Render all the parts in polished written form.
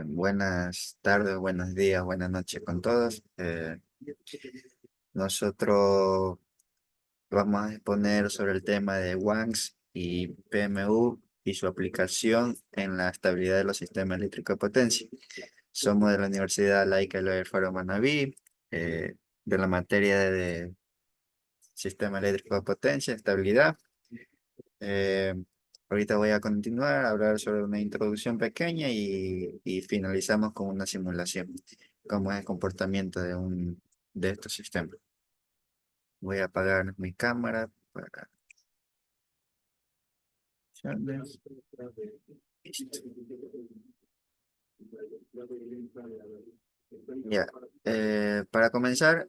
Buenas tardes, buenos días, buenas noches con todos. Nosotros vamos a exponer sobre el tema de WANS y PMU y su aplicación en la estabilidad de los sistemas eléctricos de potencia. Somos de la Universidad Laica Eloy Faro Manabí, de la materia de sistema eléctrico de potencia, estabilidad. Eh, Ahorita voy a continuar a hablar sobre una introducción pequeña y finalizamos con una simulación, cómo es el comportamiento de estos sistemas. Voy a apagar mi cámara para... Listo. Ya, para comenzar,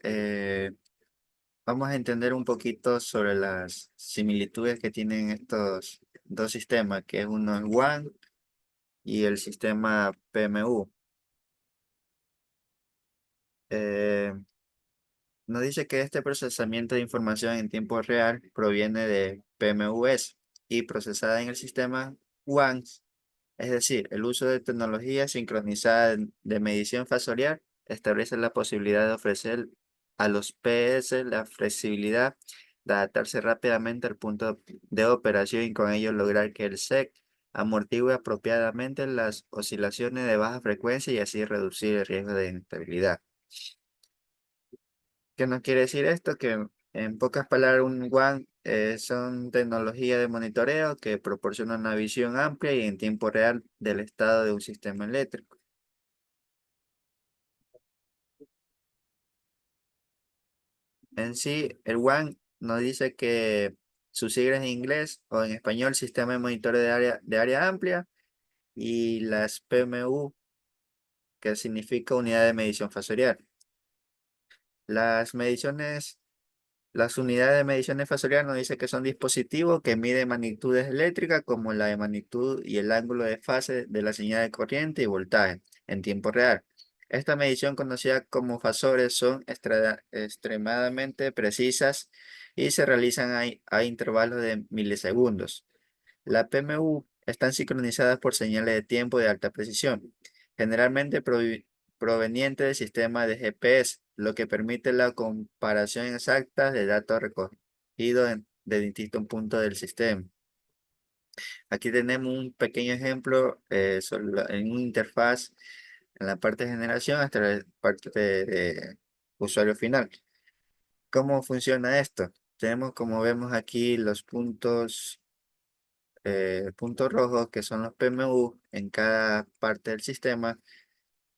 vamos a entender un poquito sobre las similitudes que tienen estos dos sistemas, que es uno es WAN y el sistema PMU. Eh, Nos dice que este procesamiento de información en tiempo real proviene de PMUs y procesada en el sistema WANs, es decir, el uso de tecnología sincronizada de medición fasorial establece la posibilidad de ofrecer a los PS la flexibilidad de adaptarse rápidamente al punto de operación y con ello lograr que el SEC amortigue apropiadamente las oscilaciones de baja frecuencia y así reducir el riesgo de inestabilidad. ¿Qué nos quiere decir esto? Que en pocas palabras, un WAN son tecnologías de monitoreo que proporcionan una visión amplia y en tiempo real del estado de un sistema eléctrico. En sí, el WAN nos dice que sus siglas en inglés o en español, Sistema de Monitoreo de área amplia, y las PMU, que significa Unidad de Medición Fasorial. Las mediciones Las unidades de mediciones fasoriales nos dice que son dispositivos que miden magnitudes eléctricas como la de magnitud y el ángulo de fase de la señal de corriente y voltaje en tiempo real. Esta medición, conocida como fasores, son extremadamente precisas y se realizan a intervalos de milisegundos. La PMU están sincronizadas por señales de tiempo de alta precisión, generalmente provenientes del sistema de GPS, lo que permite la comparación exacta de datos recogidos de distintos puntos del sistema. Aquí tenemos un pequeño ejemplo en una interfaz en la parte de generación hasta la parte de usuario final. ¿Cómo funciona esto? Tenemos, como vemos aquí, los puntos rojos, que son los PMU en cada parte del sistema,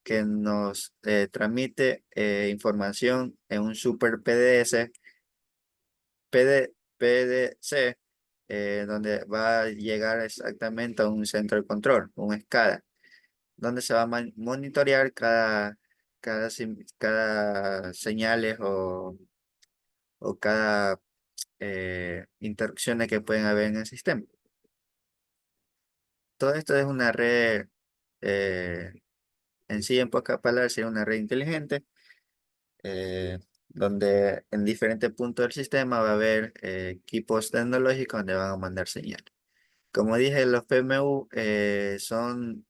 que nos transmite información en un super PDC, donde va a llegar exactamente a un centro de control, un SCADA, donde se va a monitorear cada señales o cada interrupciones que pueden haber en el sistema. Todo esto es una red, eh, en sí, en pocas palabras, sería una red inteligente, donde en diferentes puntos del sistema va a haber equipos tecnológicos donde van a mandar señal. Como dije, los PMU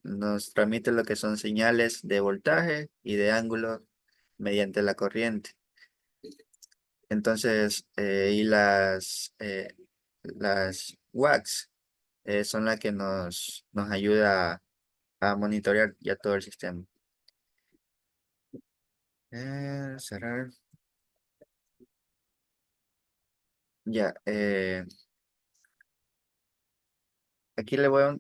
nos transmiten lo que son señales de voltaje y de ángulo mediante la corriente. Entonces, las WACs son las que nos ayuda a monitorear ya todo el sistema. Cerrar. Ya, aquí le voy a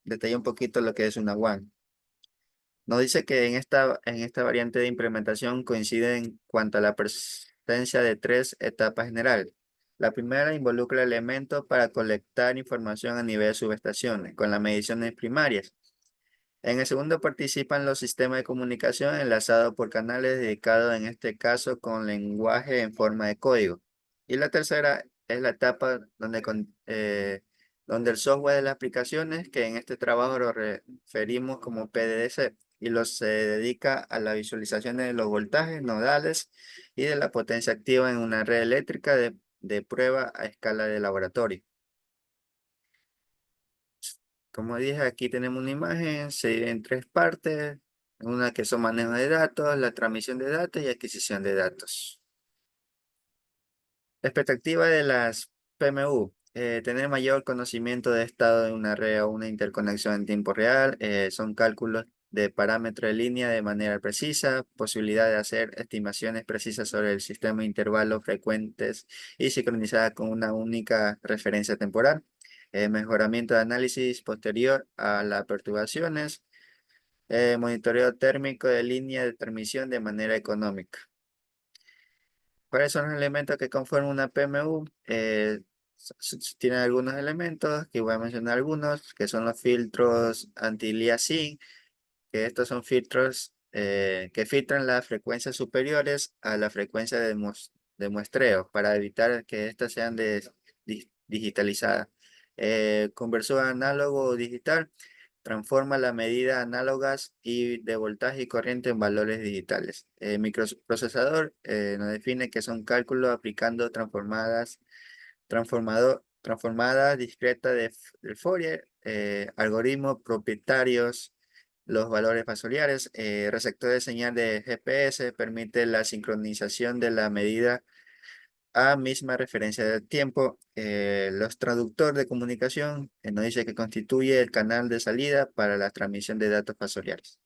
detallar un poquito lo que es una WAN. Nos dice que en esta variante de implementación coincide en cuanto a la presencia de tres etapas generales. La primera involucra elementos para colectar información a nivel de subestaciones, con las mediciones primarias. En el segundo participan los sistemas de comunicación enlazados por canales dedicados, en este caso con lenguaje en forma de código. Y la tercera es la etapa donde el software de las aplicaciones, que en este trabajo lo referimos como PDC, y se dedica a la visualización de los voltajes nodales y de la potencia activa en una red eléctrica de prueba a escala de laboratorio. Como dije, aquí tenemos una imagen, se divide en tres partes, una que son manejo de datos, la transmisión de datos y adquisición de datos. La expectativa de las PMU, tener mayor conocimiento de estado de una red o una interconexión en tiempo real, son cálculos de parámetros de línea de manera precisa, posibilidad de hacer estimaciones precisas sobre el sistema de intervalos frecuentes y sincronizadas con una única referencia temporal, mejoramiento de análisis posterior a las perturbaciones, monitoreo térmico de línea de transmisión de manera económica. ¿Cuáles son los elementos que conforman una PMU? Tiene algunos elementos, que voy a mencionar algunos, que son los filtros anti-aliasing, que estos son filtros que filtran las frecuencias superiores a la frecuencia de muestreo para evitar que éstas sean digitalizadas. Conversor análogo o digital transforma la medida análogas y de voltaje y corriente en valores digitales. El microprocesador nos define que son cálculos aplicando transformadas discretas de Fourier, algoritmos propietarios, los valores fasoriales, receptor de señal de GPS, permite la sincronización de la medida a misma referencia del tiempo. Los traductores de comunicación nos dice que constituye el canal de salida para la transmisión de datos fasoriales.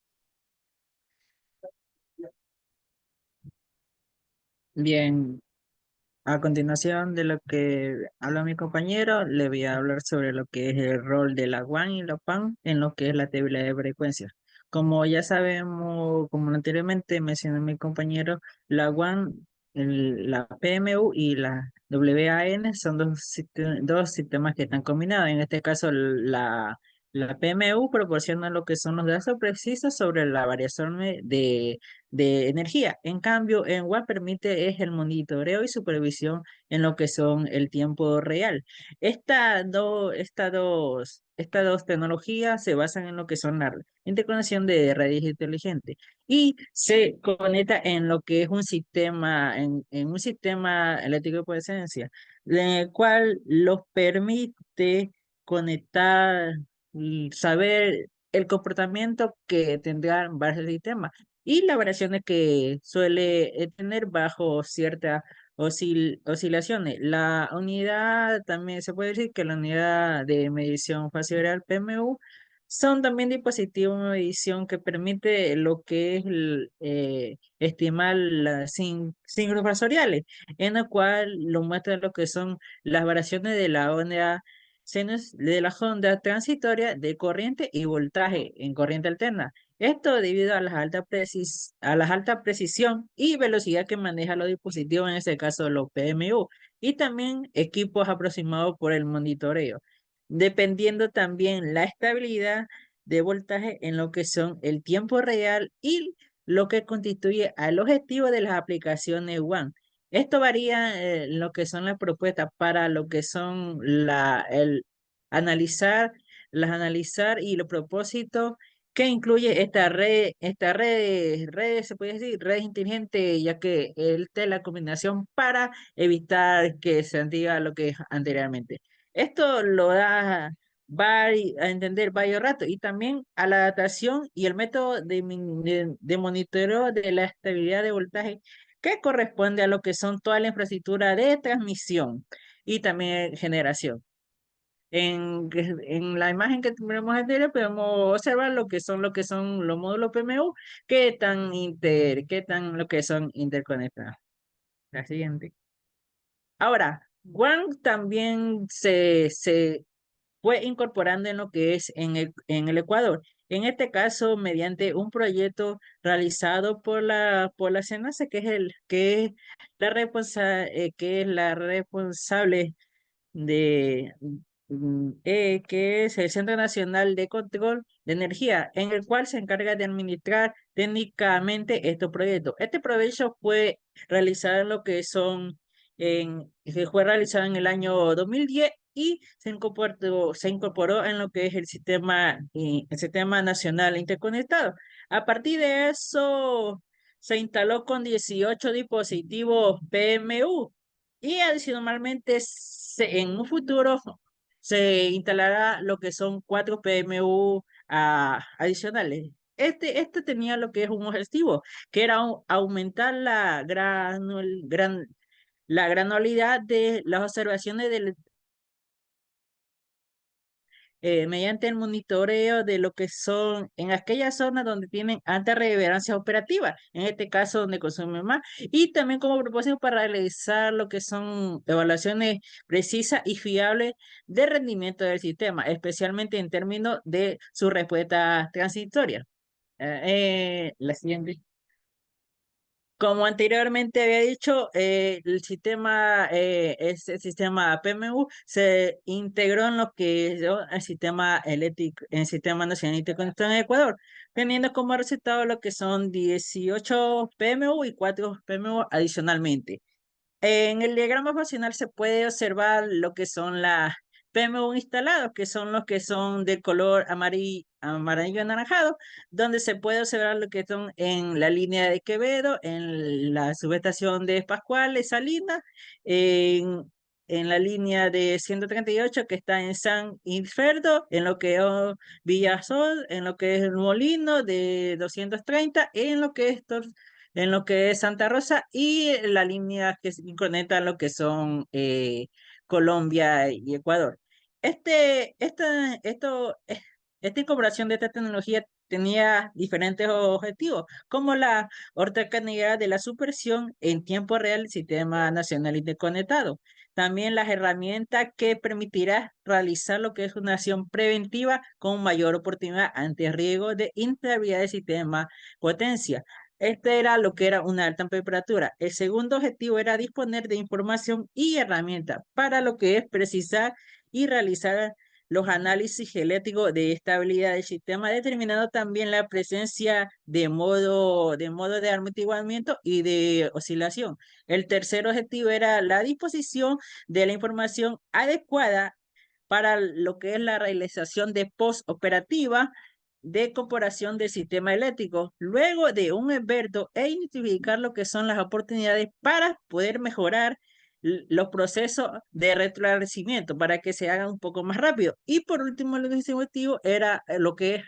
Bien, a continuación de lo que habla mi compañero, le voy a hablar sobre lo que es el rol de la WAN y la PAN en lo que es la tabla de frecuencias. Como ya sabemos, como anteriormente mencionó mi compañero, la WAN, la PMU y la WAN son dos sistemas que están combinados. En este caso, la PMU proporciona lo que son los datos precisos sobre la variación de energía. En cambio, en WAP permite es el monitoreo y supervisión en lo que son el tiempo real. Estas dos tecnologías se basan en lo que son la interconexión de redes inteligentes y se conecta en lo que es un sistema, en un sistema eléctrico por esencia, el cual los permite conectar y saber el comportamiento que tendrán varios sistemas y las variaciones que suele tener bajo ciertas oscilaciones. La unidad, también se puede decir que la unidad de medición facial PMU son también dispositivos de medición que permite lo que es estimar las signos fasoriales, en la cual lo muestra lo que son las variaciones de la onda de la onda transitoria de corriente y voltaje en corriente alterna. Esto debido a a las alta precisión y velocidad que maneja los dispositivos, en este caso los PMU, y también equipos aproximados por el monitoreo, dependiendo también la estabilidad de voltaje en lo que son el tiempo real y lo que constituye al objetivo de las aplicaciones WAN. Esto varía en lo que son las propuestas para lo que son el analizar, las analizar y los propósitos que incluye redes, se puede decir, redes inteligentes, ya que esta es la combinación para evitar que se diga lo que es anteriormente. Esto lo da a entender varios ratos y también a la adaptación y el método de monitoreo de la estabilidad de voltaje que corresponde a lo que son toda la infraestructura de transmisión y también generación. En la imagen que tenemos anterior podemos observar lo que son los módulos PMU, qué tan lo que son interconectados. La siguiente. Ahora, WAN también se fue incorporando en lo que es en el Ecuador. En este caso, mediante un proyecto realizado por por la SENASA, que es la responsable de que es el Centro Nacional de Control de Energía, en el cual se encarga de administrar técnicamente estos proyectos. Este proyecto fue realizado en lo que son, que fue realizado en el año 2010 y se incorporó en lo que es el sistema nacional interconectado. A partir de eso, se instaló con 18 dispositivos PMU y adicionalmente en un futuro se instalará lo que son 4 PMU adicionales. Este tenía lo que es un objetivo, que era aumentar la granularidad de las observaciones mediante el monitoreo de lo que son en aquellas zonas donde tienen alta reverberancia operativa, en este caso donde consumen más, y también como propósito para realizar lo que son evaluaciones precisas y fiables de rendimiento del sistema, especialmente en términos de su respuesta transitoria. La siguiente. Como anteriormente había dicho, este sistema PMU se integró en lo que es el sistema eléctrico, en el sistema nacional interconectado en Ecuador, teniendo como resultado lo que son 18 PMU y 4 PMU adicionalmente. En el diagrama funcional se puede observar lo que son las PMU instalados, que son los que son de color amarillo anaranjado, donde se puede observar lo que son en la línea de Quevedo, en la subestación de Pascuales, Salinas, en la línea de 138 que está en San Inferdo, en lo que es Villasol, en lo que es el Molino de 230, en lo que es Santa Rosa y la línea que conecta lo que son Colombia y Ecuador. Esta incorporación de esta tecnología tenía diferentes objetivos, como la ortocanalidad de la supresión en tiempo real del Sistema Nacional Interconectado. También las herramientas que permitirá realizar lo que es una acción preventiva con mayor oportunidad ante riesgo de inestabilidad del sistema potencia. Este era lo que era una alta temperatura. El segundo objetivo era disponer de información y herramientas para lo que es precisar y realizar los análisis genéticos de estabilidad del sistema, determinando también la presencia de modo de amortiguamiento y de oscilación. El tercer objetivo era la disposición de la información adecuada para lo que es la realización de post-operativa de comparación del sistema eléctrico, luego de un experto e identificar lo que son las oportunidades para poder mejorar los procesos de retroabastecimiento para que se hagan un poco más rápido. Y por último, el objetivo era lo que es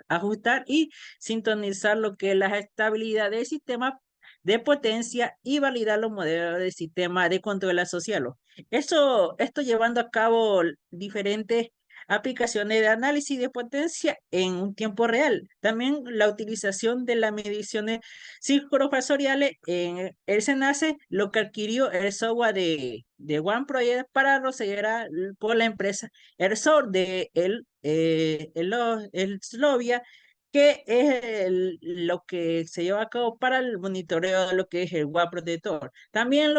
ajustar y sintonizar lo que es la estabilidad del sistema de potencia y validar los modelos del sistema de control asociado. Esto llevando a cabo diferentes aplicaciones de análisis de potencia en un tiempo real. También la utilización de las mediciones ciclofasoriales en el SENACE, lo que adquirió el software de OneProject para desarrollar por la empresa ERSOR de el Slovia, que es lo que se lleva a cabo para el monitoreo de lo que es el One Protector. También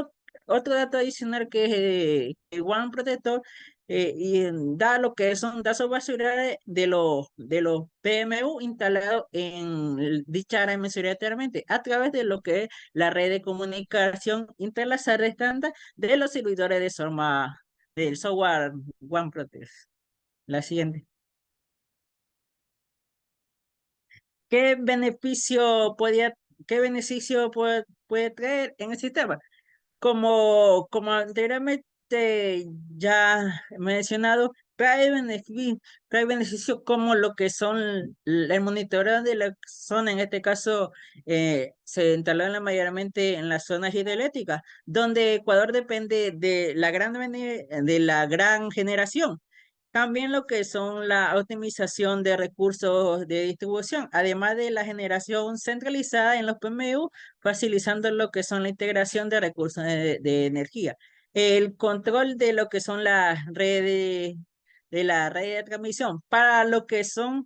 otro dato adicional que es el One Protector da lo que son datos basurales de los PMU instalados en dicha área mencionada anteriormente a través de lo que es la red de comunicación interlazada estándar de los servidores del software OneProtect. La siguiente. ¿Qué beneficio puede traer en el sistema? Como anteriormente ya he mencionado, trae beneficios como lo que son el monitoreo de la zona, en este caso se instaló mayormente en las zonas hidroeléctricas, donde Ecuador depende de la gran generación. También lo que son la optimización de recursos de distribución, además de la generación centralizada en los PMU, facilitando lo que son la integración de recursos de energía. El control de lo que son las redes de la red de transmisión para lo que son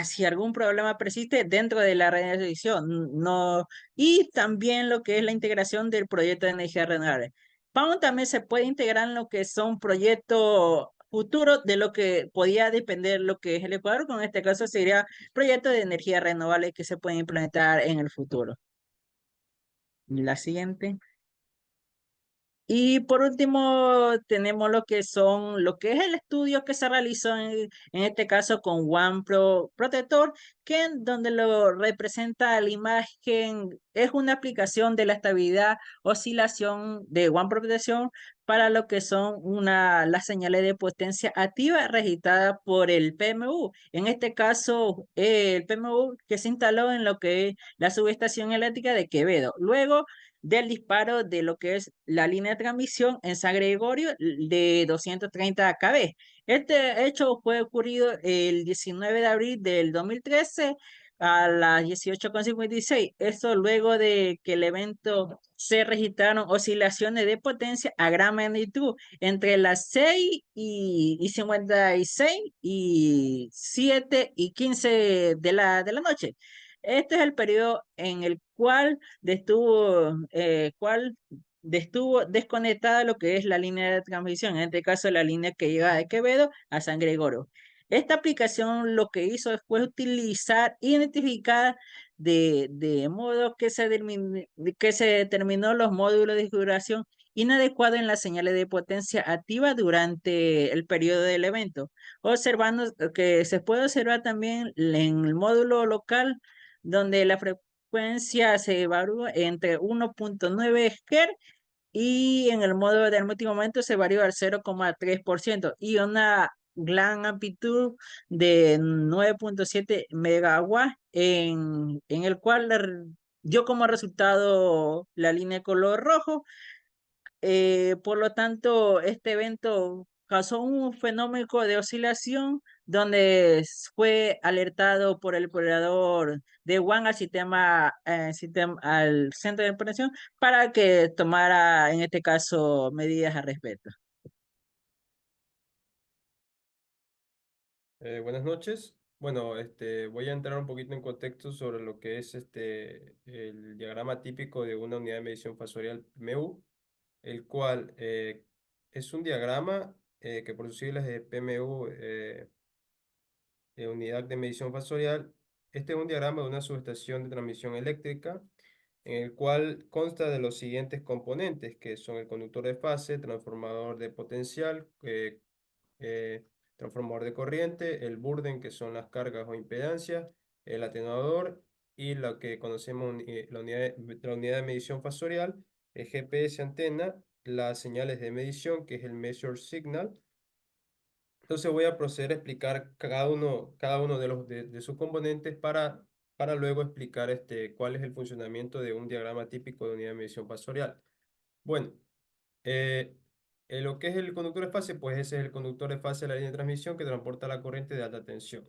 si algún problema persiste dentro de la red de transmisión, no, y también lo que es la integración del proyecto de energía renovable. Pound también se puede integrar en lo que son proyectos futuros de lo que podía depender lo que es el Ecuador, con este caso sería proyectos de energía renovable que se pueden implementar en el futuro. La siguiente. Y por último, tenemos lo que es el estudio que se realizó en este caso con OnePro Protector, que en donde lo representa la imagen, es una aplicación de la estabilidad, oscilación de OnePro Protección para lo que son las señales de potencia activa registradas por el PMU. En este caso, el PMU que se instaló en lo que es la subestación eléctrica de Quevedo. Luego, del disparo de lo que es la línea de transmisión en San Gregorio de 230 kV. Este hecho fue ocurrido el 19 de abril del 2013 a las 18:56. Esto luego de que el evento se registraron oscilaciones de potencia a gran magnitud entre las 6 y 56 y 7 y 15 de la noche. Este es el periodo en el cual estuvo desconectada lo que es la línea de transmisión, en este caso la línea que llega de Quevedo a San Gregorio. Esta aplicación lo que hizo fue utilizar, identificar de modo que se determinó los módulos de configuración inadecuados en las señales de potencia activa durante el periodo del evento. Observando que se puede observar también en el módulo local donde la frecuencia se evalúa entre 1.9 Hz y en el modo del último momento se varió al 0,3% y una gran amplitud de 9.7 megawatts en el cual dio como resultado la línea de color rojo. Por lo tanto, este evento causó un fenómeno de oscilación donde fue alertado por el operador de WAN al centro de operación para que tomara, en este caso, medidas al respecto. Buenas noches. Bueno, voy a entrar un poquito en contexto sobre lo que es el diagrama típico de una unidad de medición fasorial PMU, el cual es un diagrama que por sus siglas es PMU, unidad de medición fasorial. Este es un diagrama de una subestación de transmisión eléctrica en el cual consta de los siguientes componentes, que son el conductor de fase, transformador de potencial, eh, transformador de corriente, el burden, que son las cargas o impedancias, el atenuador y lo que conocemos la unidad de medición fasorial, el GPS antena, las señales de medición, que es el measure signal. Entonces voy a proceder a explicar cada uno de sus componentes para luego explicar cuál es el funcionamiento de un diagrama típico de unidad de medición fasorial. Bueno, eh, lo que es el conductor de fase, pues ese es el conductor de fase de la línea de transmisión que transporta la corriente de alta tensión.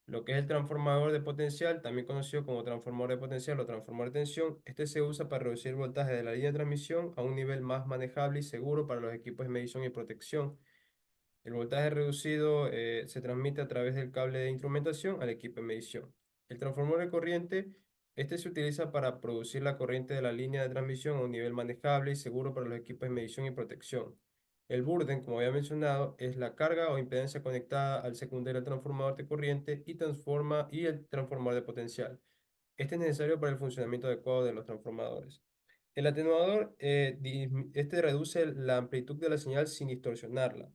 Lo que es el transformador de potencial, también conocido como transformador de potencial o transformador de tensión, este se usa para reducir el voltaje de la línea de transmisión a un nivel más manejable y seguro para los equipos de medición y protección. El voltaje reducido se transmite a través del cable de instrumentación al equipo de medición. El transformador de corriente, este se utiliza para producir la corriente de la línea de transmisión a un nivel manejable y seguro para los equipos de medición y protección. El burden, como había mencionado, es la carga o impedancia conectada al secundario del transformador de corriente y el transformador de potencial. Este es necesario para el funcionamiento adecuado de los transformadores. El atenuador, este reduce la amplitud de la señal sin distorsionarla,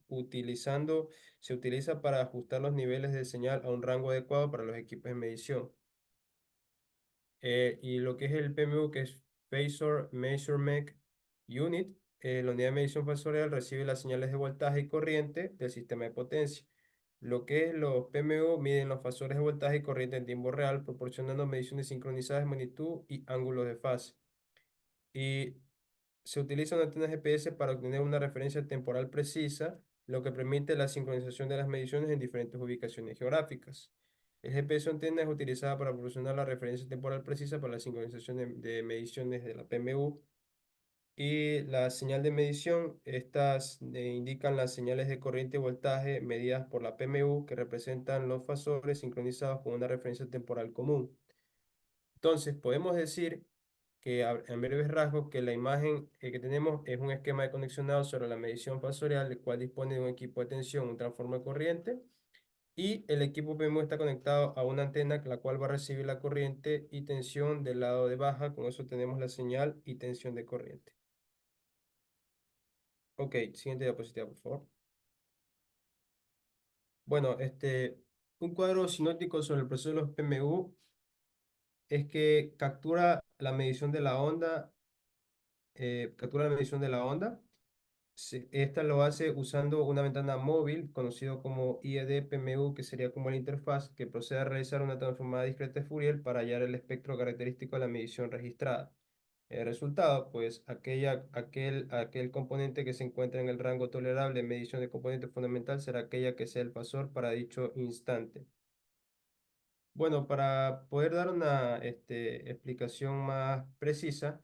se utiliza para ajustar los niveles de señal a un rango adecuado para los equipos de medición. Y lo que es el PMU, que es Phasor Measurement Unit, la unidad de medición fasorial recibe las señales de voltaje y corriente del sistema de potencia. Lo que es los PMU miden los fasores de voltaje y corriente en tiempo real, proporcionando mediciones sincronizadas de magnitud y ángulos de fase. Y se utiliza una antena GPS para obtener una referencia temporal precisa, lo que permite la sincronización de las mediciones en diferentes ubicaciones geográficas. El GPS antena es utilizada para proporcionar la referencia temporal precisa para la sincronización de mediciones de la PMU. Y la señal de medición, estas indican las señales de corriente y voltaje medidas por la PMU que representan los fasores sincronizados con una referencia temporal común. Entonces, podemos decir que en breves rasgos que la imagen que tenemos es un esquema de conexionado sobre la medición fasorial, el cual dispone de un equipo de tensión, un transformador de corriente, y el equipo PMU está conectado a una antena, la cual va a recibir la corriente y tensión del lado de baja. Con eso tenemos la señal y tensión de corriente. Ok, siguiente diapositiva, por favor. Bueno, un cuadro sinóptico sobre el proceso de los PMU es que captura la medición de la onda. Esta lo hace usando una ventana móvil, conocido como IED-PMU, que sería como la interfaz, que procede a realizar una transformada discreta de Fourier para hallar el espectro característico de la medición registrada. El resultado, pues, aquel componente que se encuentra en el rango tolerable de medición de componente fundamental será aquella que sea el fasor para dicho instante. Bueno, para poder dar una explicación más precisa,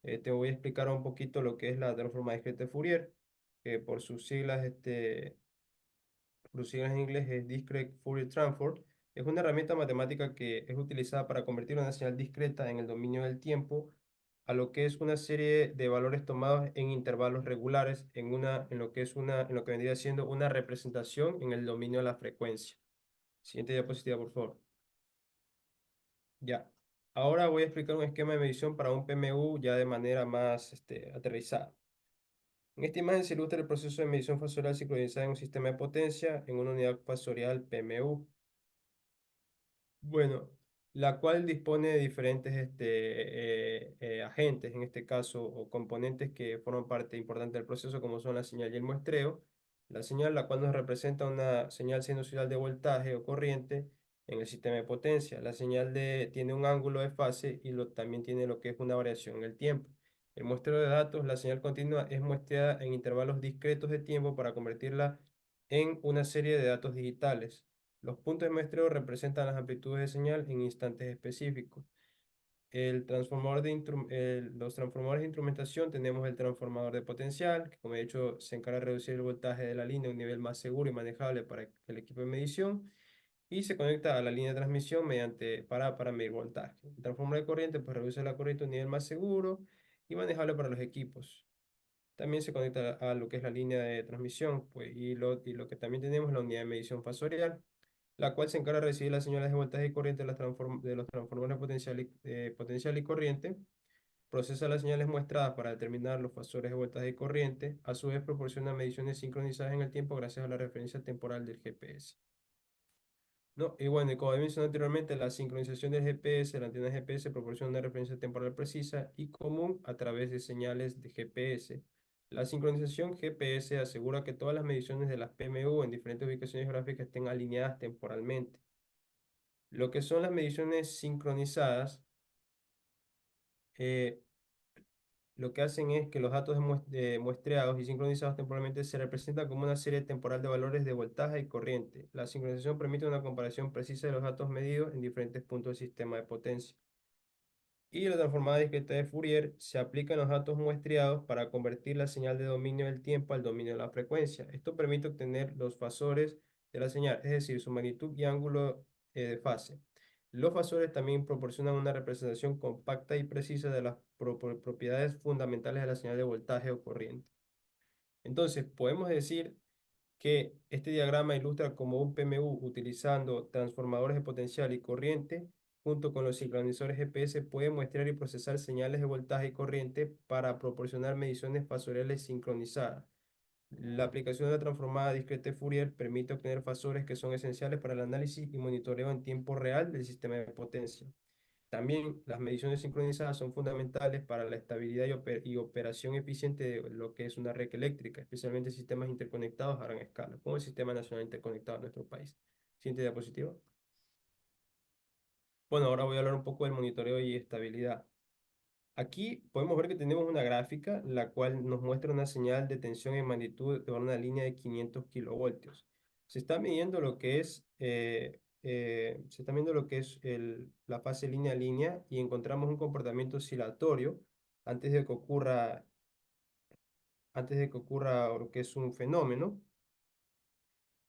te voy a explicar un poquito lo que es la transformada discreta de Fourier, que por sus siglas en inglés es Discrete Fourier Transform. Es una herramienta matemática que es utilizada para convertir una señal discreta en el dominio del tiempo a lo que es una serie de valores tomados en intervalos regulares en lo que vendría siendo una representación en el dominio de la frecuencia. Siguiente diapositiva, por favor. Ya. Ahora voy a explicar un esquema de medición para un PMU ya de manera más aterrizada. En esta imagen se ilustra el proceso de medición fasorial sincronizada en un sistema de potencia en una unidad fasorial PMU. Bueno, la cual dispone de diferentes agentes, en este caso, o componentes que forman parte importante del proceso, como son la señal y el muestreo. La señal, la cual nos representa una señal sinusoidal de voltaje o corriente en el sistema de potencia. La señal tiene un ángulo de fase y también tiene lo que es una variación en el tiempo. El muestreo de datos, la señal continua es muestreada en intervalos discretos de tiempo para convertirla en una serie de datos digitales. Los puntos de muestreo representan las amplitudes de señal en instantes específicos. Los transformadores de instrumentación, tenemos el transformador de potencial, que como he dicho se encarga de reducir el voltaje de la línea a un nivel más seguro y manejable para el equipo de medición, y se conecta a la línea de transmisión para medir voltaje. El transformador de corriente pues reduce la corriente a un nivel más seguro y manejable para los equipos. También se conecta a lo que es la línea de transmisión, pues, y lo que también tenemos es la unidad de medición fasorial, la cual se encarga de recibir las señales de voltaje y corriente de los transformadores potencial y corriente, procesa las señales muestradas para determinar los fasores de voltaje y corriente, a su vez proporciona mediciones sincronizadas en el tiempo gracias a la referencia temporal del GPS. ¿No? Y bueno, y como he mencionado anteriormente, la sincronización del GPS, la antena GPS proporciona una referencia temporal precisa y común a través de señales de GPS. La sincronización GPS asegura que todas las mediciones de las PMU en diferentes ubicaciones geográficas estén alineadas temporalmente. Lo que son las mediciones sincronizadas, eh, lo que hacen es que los datos muestreados y sincronizados temporalmente se representan como una serie temporal de valores de voltaje y corriente. La sincronización permite una comparación precisa de los datos medidos en diferentes puntos del sistema de potencia. Y la transformada discreta de Fourier se aplica en los datos muestreados para convertir la señal de dominio del tiempo al dominio de la frecuencia. Esto permite obtener los fasores de la señal, es decir, su magnitud y ángulo de fase. Los fasores también proporcionan una representación compacta y precisa de las propiedades fundamentales de la señal de voltaje o corriente. Entonces, podemos decir que este diagrama ilustra cómo un PMU utilizando transformadores de potencial y corriente junto con los sincronizadores GPS puede muestrear y procesar señales de voltaje y corriente para proporcionar mediciones fasoriales sincronizadas. La aplicación de la transformada discreta de Fourier permite obtener fasores que son esenciales para el análisis y monitoreo en tiempo real del sistema de potencia. También las mediciones sincronizadas son fundamentales para la estabilidad y operación eficiente de lo que es una red eléctrica, especialmente sistemas interconectados a gran escala, como el Sistema Nacional Interconectado de nuestro país. Siguiente diapositiva. Bueno, ahora voy a hablar un poco del monitoreo y estabilidad. Aquí podemos ver que tenemos una gráfica, la cual nos muestra una señal de tensión en magnitud de una línea de 500 kilovoltios. Se está midiendo lo que es, se está midiendo lo que es la fase línea a línea y encontramos un comportamiento oscilatorio antes de que ocurra, antes de que ocurra lo que es un fenómeno.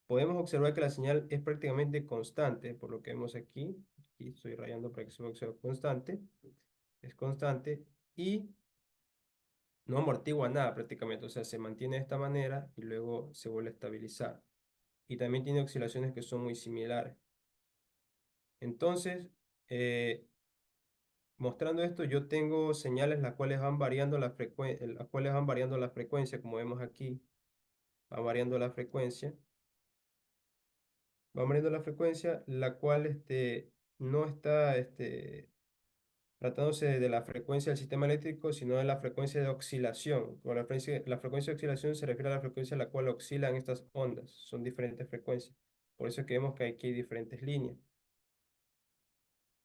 Podemos observar que la señal es prácticamente constante, por lo que vemos aquí. Aquí estoy rayando para que se observe constante. Es constante y no amortigua nada prácticamente, o sea, se mantiene de esta manera y luego se vuelve a estabilizar. Y también tiene oscilaciones que son muy similares. Entonces, eh, Mostrando esto, yo tengo señales las cuales van variando la frecuencia, como vemos aquí, va variando la frecuencia, la cual no está tratándose de la frecuencia del sistema eléctrico, sino de la frecuencia de oscilación. Con la frecuencia de oscilación se refiere a la frecuencia a la cual oscilan estas ondas, son diferentes frecuencias. Por eso es que vemos que aquí hay diferentes líneas.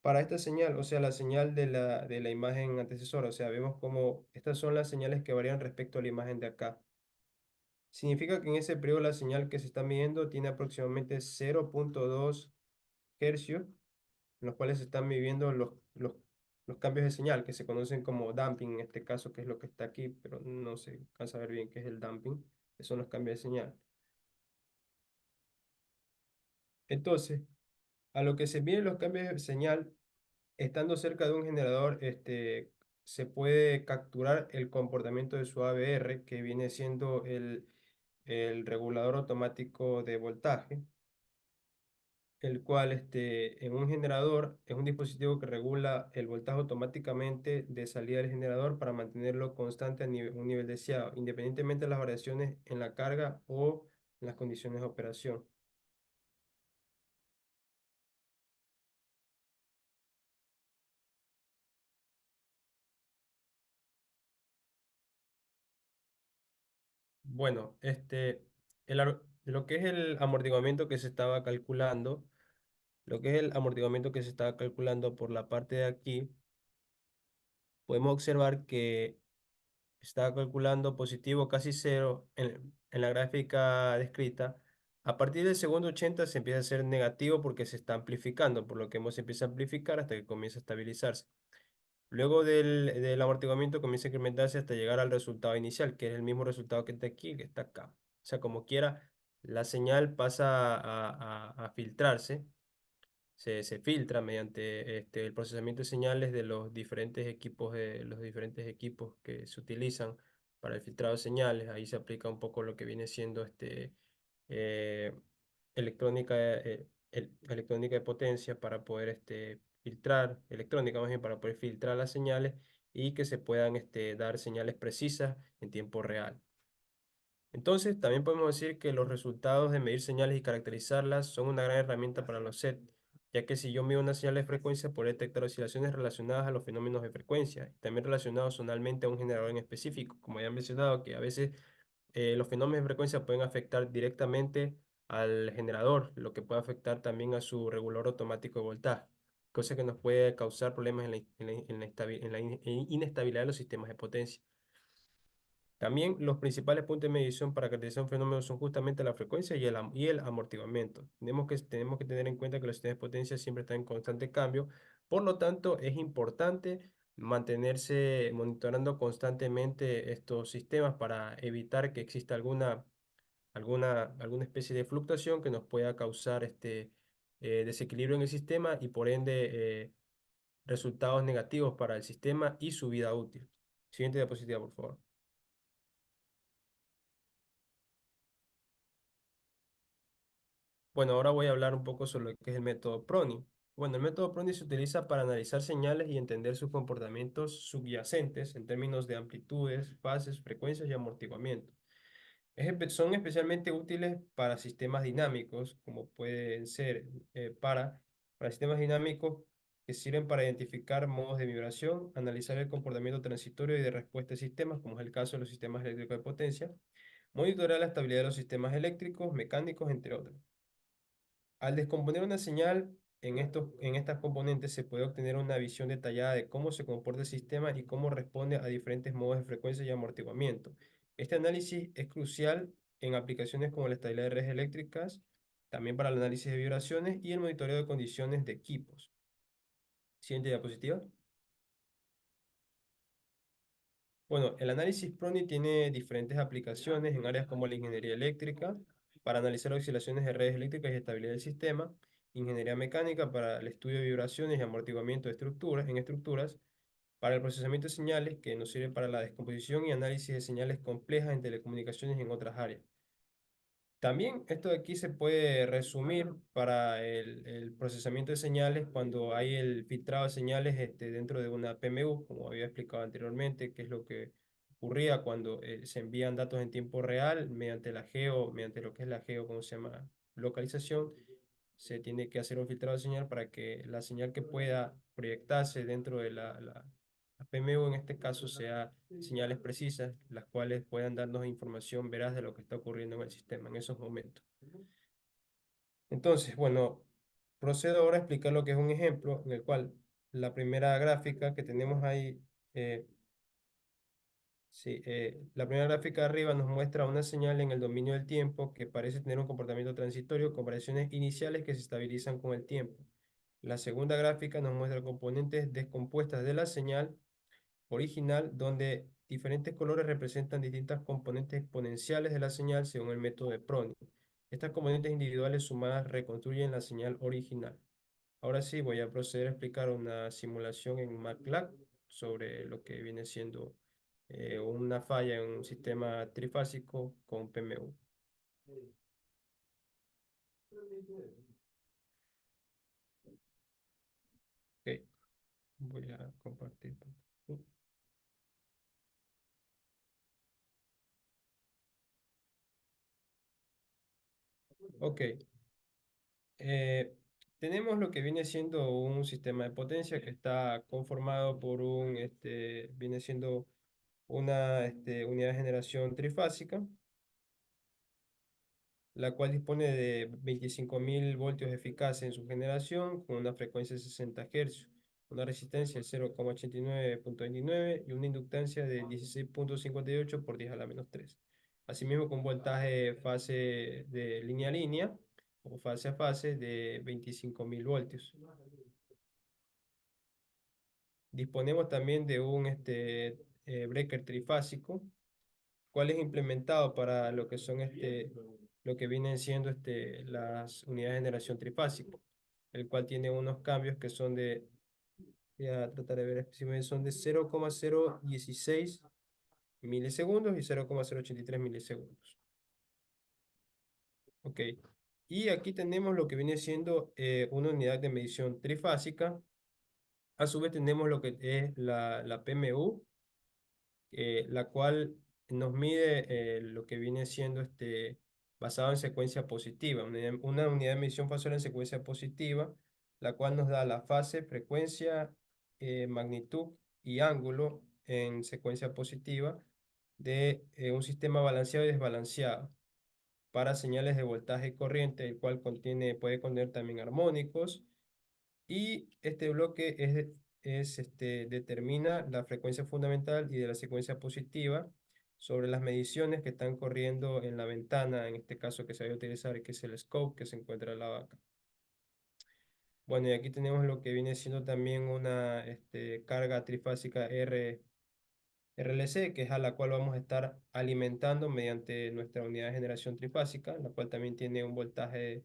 Para esta señal, o sea, la señal de la imagen antecesora, o sea, vemos como estas son las señales que varían respecto a la imagen de acá. Significa que en ese periodo la señal que se está midiendo tiene aproximadamente 0.2 hercios, en los cuales se están midiendo los cambios de señal, que se conocen como damping en este caso, que es lo que está aquí, pero no se alcanza a ver bien qué es el damping, que son los cambios de señal. Entonces, a lo que se miden los cambios de señal, estando cerca de un generador, se puede capturar el comportamiento de su ABR, que viene siendo el regulador automático de voltaje, el cual en un generador es un dispositivo que regula el voltaje automáticamente de salida del generador para mantenerlo constante a un nivel deseado, independientemente de las variaciones en la carga o en las condiciones de operación. Bueno, lo que es el amortiguamiento que se estaba calculando, lo que es el amortiguamiento que se estaba calculando por la parte de aquí, podemos observar que estaba calculando positivo casi cero en la gráfica descrita. A partir del segundo 80 se empieza a ser negativo porque se está amplificando, por lo que hemos empieza a amplificar hasta que comienza a estabilizarse. Luego del amortiguamiento comienza a incrementarse hasta llegar al resultado inicial, que es el mismo resultado que está aquí, que está acá. O sea, como quiera, la señal pasa a filtrarse, se filtra mediante el procesamiento de señales de los diferentes equipos que se utilizan para el filtrado de señales. Ahí se aplica un poco lo que viene siendo eh, electrónica, electrónica de potencia para poder filtrar, electrónica más bien para poder filtrar las señales y que se puedan dar señales precisas en tiempo real. Entonces, también podemos decir que los resultados de medir señales y caracterizarlas son una gran herramienta para los SET, ya que si yo mido una señal de frecuencia, podré detectar oscilaciones relacionadas a los fenómenos de frecuencia, y también relacionados zonalmente a un generador en específico, como ya he mencionado, que a veces los fenómenos de frecuencia pueden afectar directamente al generador, lo que puede afectar también a su regulador automático de voltaje, cosa que nos puede causar problemas en la inestabilidad de los sistemas de potencia. También los principales puntos de medición para caracterizar un fenómeno son justamente la frecuencia y el amortiguamiento. Tenemos que tener en cuenta que los sistemas de potencia siempre están en constante cambio, por lo tanto es importante mantenerse monitoreando constantemente estos sistemas para evitar que exista alguna especie de fluctuación que nos pueda causar desequilibrio en el sistema y por ende resultados negativos para el sistema y su vida útil. Siguiente diapositiva, por favor. Bueno, ahora voy a hablar un poco sobre lo que es el método PRONI. Bueno, el método PRONI se utiliza para analizar señales y entender sus comportamientos subyacentes en términos de amplitudes, fases, frecuencias y amortiguamiento. Son especialmente útiles para sistemas dinámicos, como pueden ser para sistemas dinámicos que sirven para identificar modos de vibración, analizar el comportamiento transitorio y de respuesta de sistemas, como es el caso de los sistemas eléctricos de potencia, monitorear la estabilidad de los sistemas eléctricos, mecánicos, entre otros. Al descomponer una señal en estas componentes se puede obtener una visión detallada de cómo se comporta el sistema y cómo responde a diferentes modos de frecuencia y amortiguamiento. Este análisis es crucial en aplicaciones como la estabilidad de redes eléctricas, también para el análisis de vibraciones y el monitoreo de condiciones de equipos. Siguiente diapositiva. Bueno, el análisis PRONI tiene diferentes aplicaciones en áreas como la ingeniería eléctrica, para analizar oscilaciones de redes eléctricas y estabilidad del sistema, ingeniería mecánica para el estudio de vibraciones y amortiguamiento de estructuras, para el procesamiento de señales, que nos sirve para la descomposición y análisis de señales complejas en telecomunicaciones y en otras áreas. También esto de aquí se puede resumir para el procesamiento de señales cuando hay el filtrado de señales dentro de una PMU, como había explicado anteriormente, que es lo que ocurría cuando se envían datos en tiempo real mediante la geo, mediante lo que es la geo, ¿cómo se llama? Localización. Se tiene que hacer un filtrado de señal para que la señal que pueda proyectarse dentro de la PMU en este caso sea señales precisas, las cuales puedan darnos información veraz de lo que está ocurriendo en el sistema en esos momentos. Entonces, bueno, procedo ahora a explicar lo que es un ejemplo en el cual la primera gráfica que tenemos ahí, eh, sí, la primera gráfica de arriba nos muestra una señal en el dominio del tiempo que parece tener un comportamiento transitorio con variaciones iniciales que se estabilizan con el tiempo. La segunda gráfica nos muestra componentes descompuestas de la señal original, donde diferentes colores representan distintas componentes exponenciales de la señal según el método de Prony. Estas componentes individuales sumadas reconstruyen la señal original. Ahora sí, voy a proceder a explicar una simulación en MATLAB sobre lo que viene siendo una falla en un sistema trifásico con PMU. Ok, voy a compartir. Ok, eh, tenemos lo que viene siendo un sistema de potencia que está conformado por viene siendo una unidad de generación trifásica, la cual dispone de 25.000 voltios eficaces en su generación con una frecuencia de 60 Hz, una resistencia de 0,89.29 y una inductancia de 16.58 por 10 a la menos 3. Asimismo, con voltaje fase de línea a línea o fase a fase de 25.000 voltios. Disponemos también de un breaker trifásico, cuál es implementado para lo que son lo que vienen siendo las unidades de generación trifásico, el cual tiene unos cambios que son voy a tratar de ver si son de 0,016 milisegundos y 0,083 milisegundos. Ok. Y aquí tenemos lo que viene siendo una unidad de medición trifásica. A su vez tenemos lo que es la PMU, la cual nos mide lo que viene siendo basado en secuencia positiva, una unidad de medición facial en secuencia positiva, la cual nos da la fase, frecuencia, magnitud y ángulo en secuencia positiva de un sistema balanceado y desbalanceado para señales de voltaje y corriente, el cual puede contener también armónicos y este bloque determina la frecuencia fundamental y de la secuencia positiva sobre las mediciones que están corriendo en la ventana, en este caso que se va a utilizar, que es el scope que se encuentra en la vaca. Bueno, y aquí tenemos lo que viene siendo también una carga trifásica RLC, que es a la cual vamos a estar alimentando mediante nuestra unidad de generación trifásica, la cual también tiene un voltaje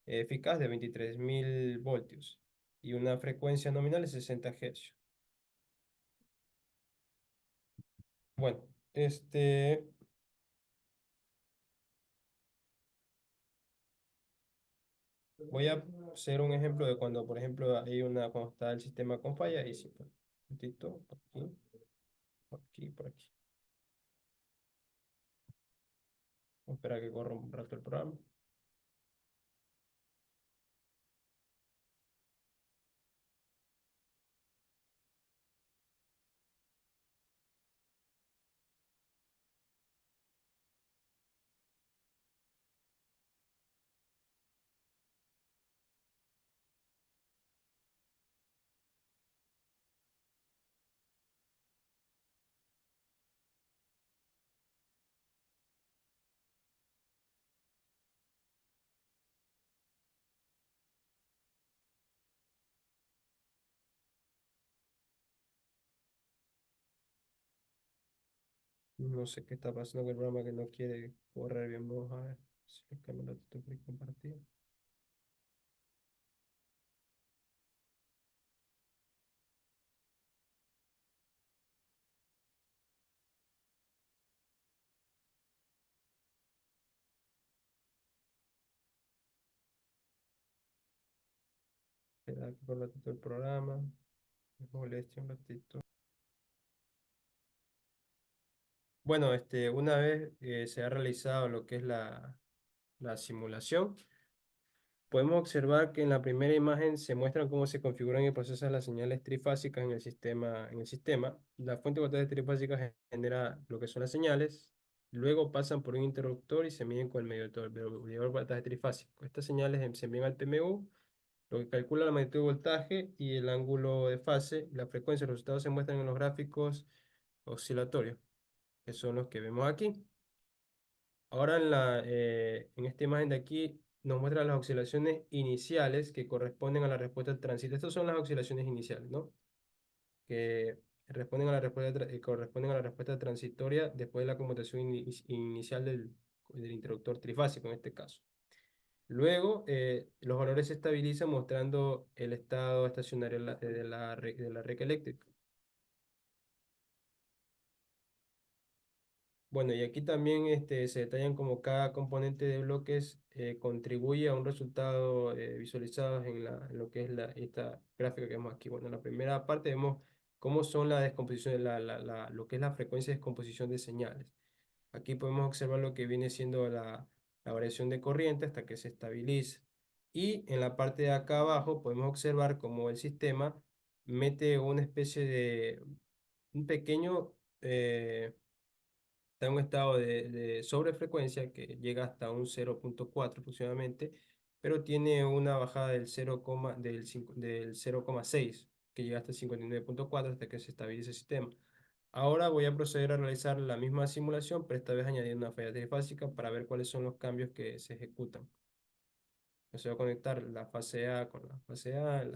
eficaz de 23.000 voltios y una frecuencia nominal de 60 Hz. Bueno, voy a hacer un ejemplo de cuando, por ejemplo, cuando está el sistema con falla, y sí, pues, un momentito, por aquí, por aquí, por aquí. Vamos a esperar a que corra un rato el programa. No sé qué está pasando con el programa que no quiere correr bien. Vamos a ver si le cambio la tutorial y compartir. aquí por un ratito el programa. Me moleste un ratito. Bueno, una vez se ha realizado lo que es la simulación, podemos observar que en la primera imagen se muestran cómo se configuran y procesan las señales trifásicas en el sistema. La fuente de voltaje trifásica genera lo que son las señales, luego pasan por un interruptor y se miden con el medidor de voltaje trifásico. Estas señales se envían al PMU, lo que calcula la magnitud de voltaje y el ángulo de fase, la frecuencia. Los resultados se muestran en los gráficos oscilatorios, que son los que vemos aquí. Ahora en esta imagen de aquí nos muestra las oscilaciones iniciales que corresponden a la respuesta del tránsito. Estas son las oscilaciones iniciales, ¿no? Que corresponden a la respuesta transitoria después de la conmutación inicial del interruptor trifásico en este caso. Luego, los valores se estabilizan mostrando el estado estacionario de la red eléctrica. Bueno, y aquí también se detallan como cada componente de bloques contribuye a un resultado visualizado en lo que es esta gráfica que vemos aquí. Bueno, en la primera parte vemos cómo son la descomposición, lo que es la frecuencia de descomposición de señales. Aquí podemos observar lo que viene siendo la variación de corriente hasta que se estabiliza. Y en la parte de acá abajo podemos observar cómo el sistema mete una especie de un pequeño... está en un estado de sobrefrecuencia que llega hasta un 0,4 aproximadamente, pero tiene una bajada del 0,6 que llega hasta 59,4 hasta que se estabilice el sistema. Ahora voy a proceder a realizar la misma simulación, pero esta vez añadiendo una falla trifásica para ver cuáles son los cambios que se ejecutan. Entonces voy a conectar la fase A con la fase A,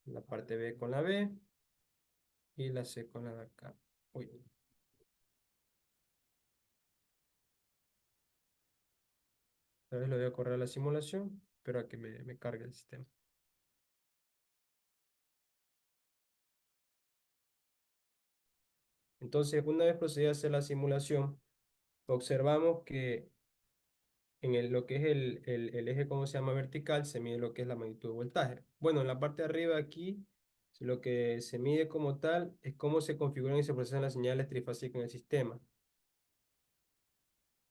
la parte B con la B y la C con la de acá. Uy. Esta vez lo voy a correr a la simulación, pero a que me cargue el sistema. Entonces, una vez procedida a hacer la simulación, observamos que lo que es el eje, ¿cómo se llama? Vertical, se mide lo que es la magnitud de voltaje. Bueno, en la parte de arriba aquí, lo que se mide como tal es cómo se configuran y se procesan las señales trifásicas en el sistema.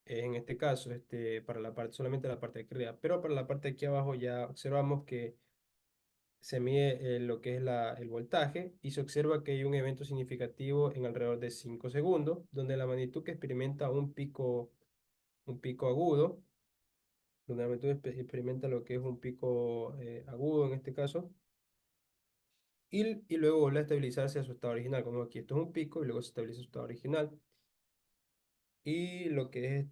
En este caso, para solamente la parte de arriba, pero para la parte de aquí abajo ya observamos que se mide lo que es el voltaje y se observa que hay un evento significativo en alrededor de 5 segundos, donde la magnitud que experimenta un pico agudo, donde la magnitud experimenta lo que es un pico agudo en este caso, y luego vuelve a estabilizarse a su estado original, como aquí esto es un pico y luego se estabiliza a su estado original. Y lo que es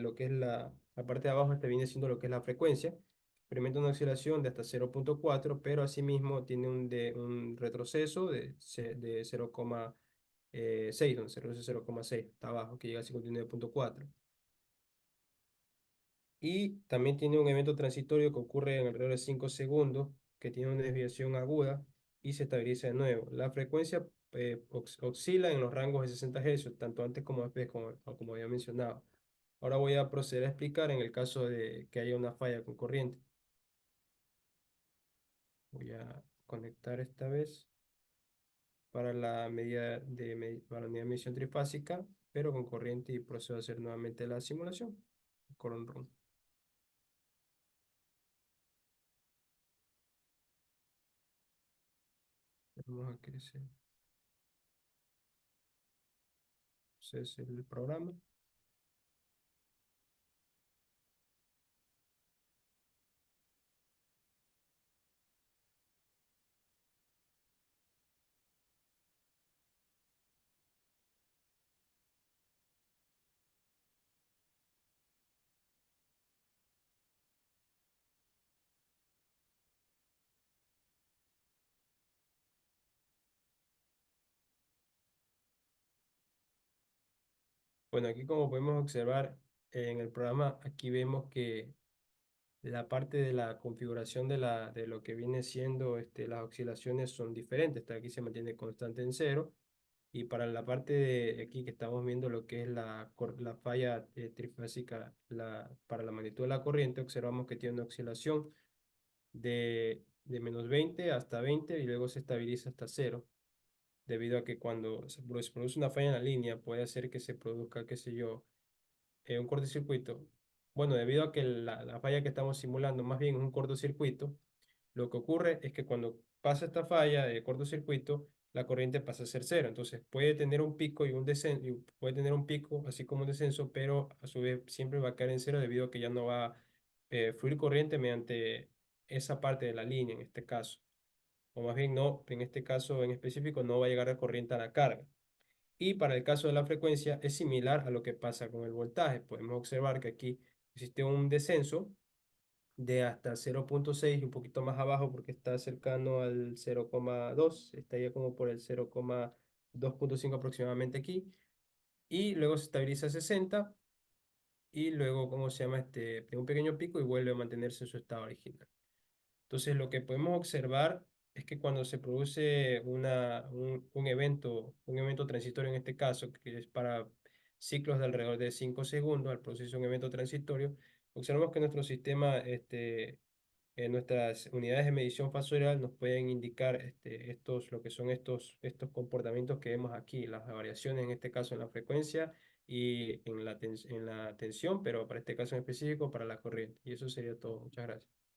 lo que es la parte de abajo, viene siendo lo que es la frecuencia. Experimenta una oscilación de hasta 0,4, pero asimismo tiene un retroceso de 0,6, donde se reduce 0,6 hasta abajo, que llega a 59,4. Y también tiene un evento transitorio que ocurre en alrededor de 5 segundos, que tiene una desviación aguda y se estabiliza de nuevo. La frecuencia oscila en los rangos de 60 Hz, tanto antes como después, como había mencionado. Ahora voy a proceder a explicar en el caso de que haya una falla con corriente. Voy a conectar esta vez para para la unidad de medición trifásica, pero con corriente y procedo a hacer nuevamente la simulación. Con run. Vamos a crecer. Ese es el programa. Bueno, aquí como podemos observar en el programa, aquí vemos que la parte de la configuración de lo que viene siendo las oscilaciones son diferentes. Aquí se mantiene constante en cero. Y para la parte de aquí que estamos viendo lo que es la falla trifásica para la magnitud de la corriente, observamos que tiene una oscilación de -20 hasta 20 y luego se estabiliza hasta 0, debido a que cuando se produce una falla en la línea puede hacer que se produzca, qué sé yo, un cortocircuito. Bueno, debido a que la falla que estamos simulando más bien es un cortocircuito, lo que ocurre es que cuando pasa esta falla de cortocircuito, la corriente pasa a ser cero. Entonces puede tener un pico y un descenso, puede tener un pico así como un descenso, pero a su vez siempre va a caer en cero debido a que ya no va a fluir corriente mediante esa parte de la línea en este caso. O más bien no, en este caso en específico no va a llegar a corriente a la carga. Y para el caso de la frecuencia es similar a lo que pasa con el voltaje. Podemos observar que aquí existe un descenso de hasta 0,6 y un poquito más abajo porque está cercano al 0,2, está ya como por el 0,2.5 aproximadamente aquí, y luego se estabiliza a 60 y luego, ¿cómo se llama? Tiene un pequeño pico y vuelve a mantenerse en su estado original. Entonces, lo que podemos observar es que cuando se produce un evento transitorio en este caso, que es para ciclos de alrededor de 5 segundos, al producirse un evento transitorio, observamos que nuestro sistema, nuestras unidades de medición fasorial nos pueden indicar lo que son estos comportamientos que vemos aquí, las variaciones en este caso en la frecuencia y en la tensión, pero para este caso en específico para la corriente. Y eso sería todo. Muchas gracias.